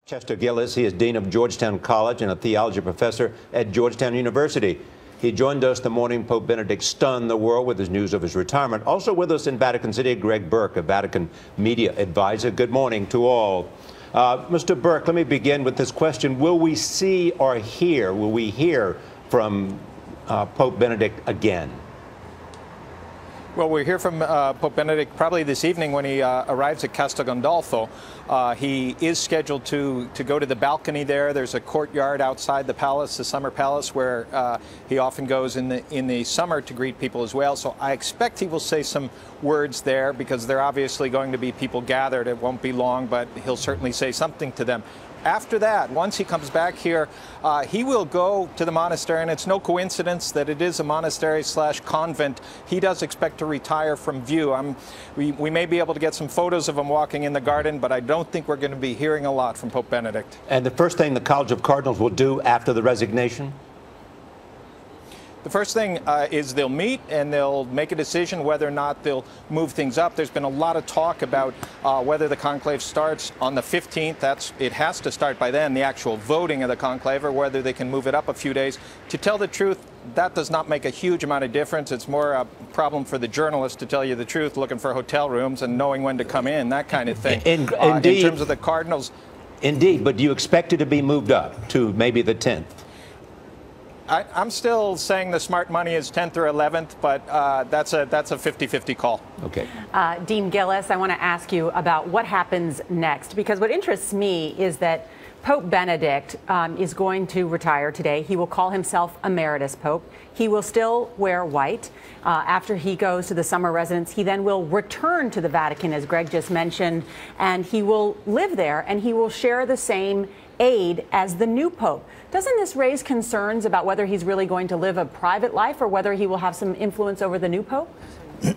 Chester Gillis, he is Dean of Georgetown College and a theology professor at Georgetown University. He joined us the morning Pope Benedict stunned the world with his news of his retirement. Also with us in Vatican City, Greg Burke, a Vatican media advisor. Good morning to all. Mr. Burke, let me begin with this question. Will we see or hear, will we hear from Pope Benedict again? Well, we'll hear from Pope Benedict probably this evening when he arrives at Castel Gandolfo. He is scheduled to go to the balcony there. There's a courtyard outside the palace, the summer palace, where he often goes in the summer to greet people as well. So I expect he will say some words there because there are obviously going to be people gathered. It won't be long, but he'll certainly say something to them. After that, once he comes back here, he will go to the monastery, and it's no coincidence that it is a monastery/convent. He does expect to retire from view. We may be able to get some photos of him walking in the garden, but I don't think we're going to be hearing a lot from Pope Benedict. And the first thing the College of Cardinals will do after the resignation? The first thing is they'll meet and they'll make a decision whether or not they'll move things up. There's been a lot of talk about whether the conclave starts on the 15th. It has to start by then, the actual voting of the conclave, or whether they can move it up a few days. To tell the truth, that does not make a huge amount of difference. It's more a problem for the journalists, to tell you the truth, looking for hotel rooms and knowing when to come in, that kind of thing. Indeed. In terms of the Cardinals. Indeed, but do you expect it to be moved up to maybe the 10th? I'm still saying the smart money is 10th or 11th, but that's a 50-50 call. Okay. Dean Gillis, I want to ask you about what happens next, because what interests me is that Pope Benedict is going to retire today. He will call himself Emeritus Pope. He will still wear white. After he goes to the summer residence, he then will return to the Vatican, as Greg just mentioned, and he will live there, and he will share the same aid as the new Pope. Doesn't this raise concerns about whether he's really going to live a private life or whether he will have some influence over the new Pope?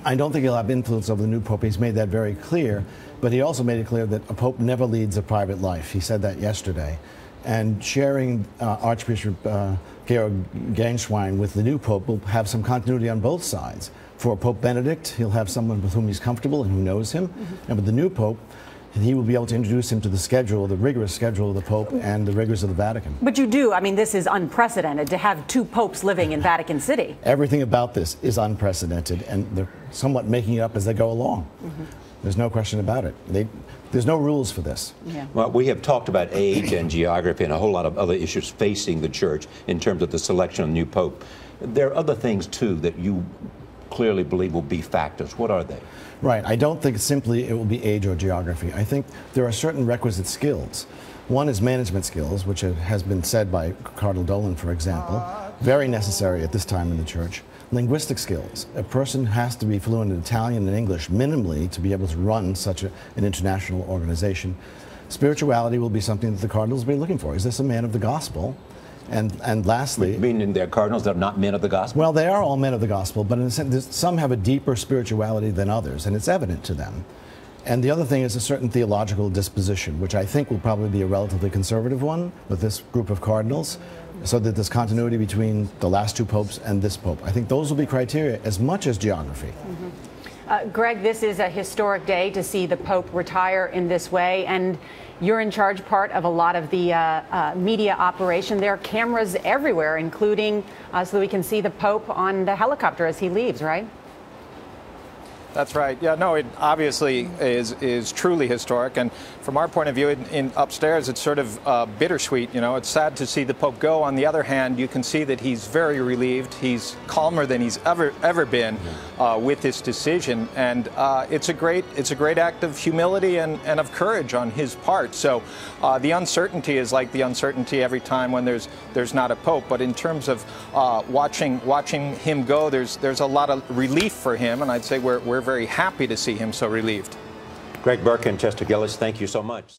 I don't think he'll have influence over the new Pope. He's made that very clear. But he also made it clear that a Pope never leads a private life. He said that yesterday. And sharing Archbishop Georg Genswein with the new Pope will have some continuity on both sides. For Pope Benedict, he'll have someone with whom he's comfortable and who knows him. And with the new Pope, he will be able to introduce him to the schedule, the rigorous schedule of the Pope and the rigors of the Vatican. But you do, I mean, this is unprecedented to have two popes living in Vatican City. Everything about this is unprecedented, and they're somewhat making it up as they go along. There's no question about it. There's no rules for this. Yeah. Well, we have talked about age and geography and a whole lot of other issues facing the Church in terms of the selection of the new Pope. There are other things, too, that you clearly believe will be factors. What are they? Right. I don't think simply it will be age or geography. I think there are certain requisite skills. One is management skills, which has been said by Cardinal Dolan, for example, very necessary at this time in the Church. Linguistic skills. A person has to be fluent in Italian and English minimally to be able to run such an international organization. Spirituality will be something that the Cardinals will be looking for. Is this a man of the gospel? And lastly... Meaning they're Cardinals that are not men of the gospel? Well, they are all men of the gospel, but in a sense, some have a deeper spirituality than others, and it's evident to them. And the other thing is a certain theological disposition, which I think will probably be a relatively conservative one with this group of cardinals, so that there's continuity between the last two popes and this pope. I think those will be criteria as much as geography. Greg, this is a historic day to see the Pope retire in this way, and you're in charge part of a lot of the media operation. There are cameras everywhere, including so that we can see the Pope on the helicopter as he leaves, right? That's right. Yeah, no, it obviously is truly historic. And from our point of view, in upstairs, it's sort of bittersweet. You know, it's sad to see the Pope go. On the other hand, you can see that he's very relieved. He's calmer than he's ever been with this decision. And it's a great act of humility and of courage on his part. So the uncertainty is like the uncertainty every time when there's not a Pope. But in terms of watching him go, there's a lot of relief for him. And I'd say we're very happy to see him so relieved. Greg Burke and Chester Gillis, thank you so much.